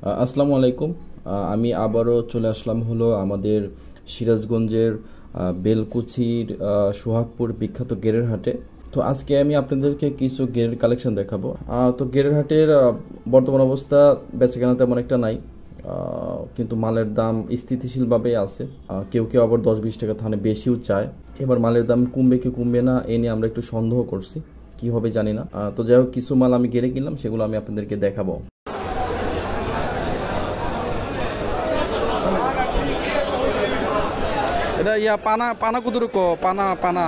আসসালামু আলাইকুম। আমি আবারও চলে আসলাম হলো আমাদের সিরাজগঞ্জের বেলকুচির সোহাগপুর বিখ্যাত গেরের হাটে। তো আজকে আমি আপনাদেরকে কিছু গেরের কালেকশন দেখাবো। তো গেরের হাটের বর্তমান অবস্থা বেচাকেনা তেমন একটা নাই, কিন্তু মালের দাম স্থিতিশীলভাবে আছে। কেউ কেউ আবার 10-20 টাকা থানে বেশিও চায়। এবার মালের দাম কমবে কি কমবে না এ নিয়ে আমরা একটু সন্দেহ করছি, কি হবে জানি না। তো যাই হোক, কিছু মাল আমি গেরে কিনলাম, সেগুলো আমি আপনাদেরকে দেখাবো। এটা ইয়া পানা পানা কুদুরুকো পানা পানা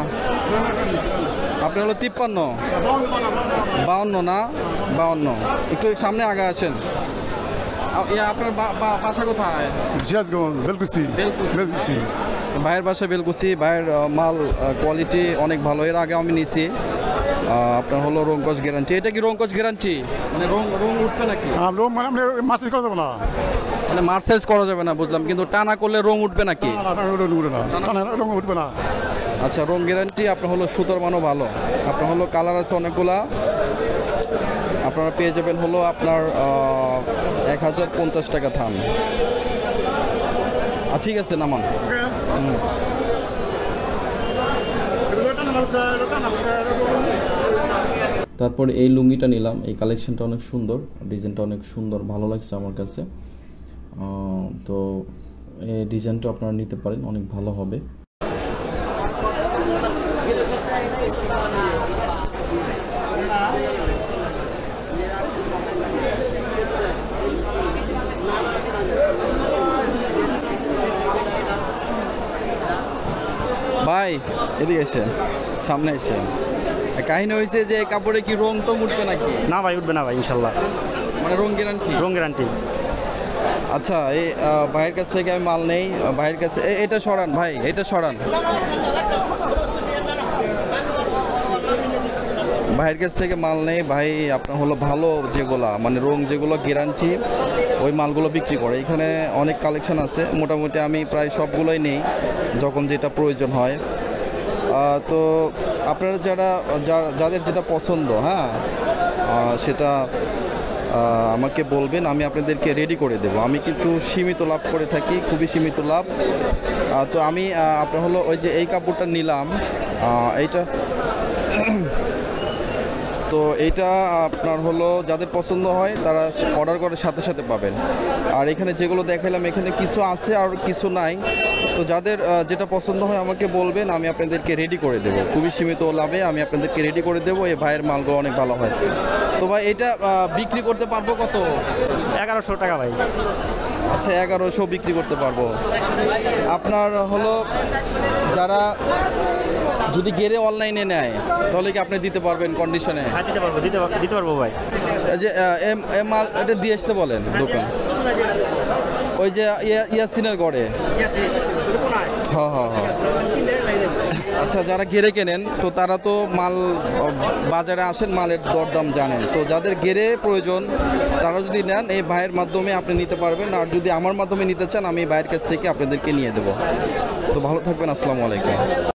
আপনি হলো 53 52 না 52, একটু সামনে আগে আছেন। ইয়া আপনার বাসা কোথায়? সিরাজগঞ্জ বেলকুচি। বেলকুচি ভাইয়ের বাসা বেলকুচি। ভাইয়ের মাল কোয়ালিটি অনেক ভালো, এর আগে আমি নিছি। আপনার হলো রংকশ গ্যারান্টি। এটা কি রংকশ গ্যারান্টি? মানে রং রং উঠবে নাকি? রং মানে আমরা মাসেজ করা যাবে না, মানে মার্সাইজ করা যাবে না বুঝলাম, কিন্তু টানা করলে রং উঠবে নাকি? রং উঠবে না। আচ্ছা, রং গ্যারান্টি। আপনার হলো সুতোর মানও ভালো। আপনার হলো কালার আছে অনেকগুলা, আপনারা পেয়ে যাবেন হলো আপনার 1050 টাকা থান। ঠিক আছে, নামান। তারপর এই লুঙ্গিটা নিলাম। এই কালেকশনটা অনেক সুন্দর, ডিজাইনটা অনেক সুন্দর, ভালো লাগছে আমার কাছে। তো এই ডিজাইনটা আপনারা নিতে পারেন, অনেক ভালো হবে। ভাই এদিকে এসেন, সামনে এসেন। কাহিনী হয়েছে যে কাপড়ে কি রং টং উঠবে নাকি? না ভাই, উঠবে না ভাই, ইনশাল্লাহ। মানে রং গ্যারান্টি? রং গ্যারান্টি। আচ্ছা, এই ভাইয়ের কাছ থেকে আমি মাল নেই। ভাইয়ের কাছে এটা সরান ভাই, এটা সরান। ভাইয়ের কাছ থেকে মাল নেই। ভাই আপনার হলো ভালো যেগুলা, মানে রং যেগুলো গ্যারান্টি, ওই মালগুলো বিক্রি করে। এখানে অনেক কালেকশন আছে, মোটামুটি আমি প্রায় সবগুলোই নেই যখন যেটা প্রয়োজন হয়। তো আপনারা যাদের যেটা পছন্দ, হ্যাঁ, সেটা আমাকে বলবেন, আমি আপনাদেরকে রেডি করে দেব। আমি কিন্তু সীমিত লাভ করে থাকি, খুবই সীমিত লাভ। তো আমি আপনার হলো ওই যে এই কাপড়টা নিলাম, এইটা তো এইটা আপনার হলো যাদের পছন্দ হয় তারা অর্ডার করে সাথে সাথে পাবেন। আর এখানে যেগুলো দেখালাম এখানে কিছু আছে আর কিছু নাই। তো যাদের যেটা পছন্দ হয় আমাকে বলবেন, আমি আপনাদেরকে রেডি করে দেবো। খুবই সীমিত লাভে আমি আপনাদেরকে রেডি করে দেবো। এই ভাইয়ের মালগুলো অনেক ভালো হয়। তো ভাই এটা বিক্রি করতে পারবো কত? 1100 টাকা ভাই। আচ্ছা, 1100 বিক্রি করতে পারবো। আপনার হলো যারা যদি গেরে অনলাইনে নেয় তাহলে কি আপনি দিতে পারবেন কন্ডিশনে? দিতে পারবো ভাই। এই যে মাল এটা দিয়ে আসতে বলেন দোকান, ওই যে ইয়াসিনের গড়ে। হ্যাঁ হ্যাঁ হ্যাঁ। আচ্ছা, যারা গেরে কেনেন তো তারা তো মাল বাজারে আসেন, মালের দরদাম জানেন। তো যাদের গেরে প্রয়োজন তারা যদি নেন এই ভাইয়ের মাধ্যমে আপনি নিতে পারবেন। আর যদি আমার মাধ্যমে নিতে চান আমি ভাইয়ের কাছ থেকে আপনাদেরকে নিয়ে দেবো। তো ভালো থাকবেন, আসসালামু আলাইকুম।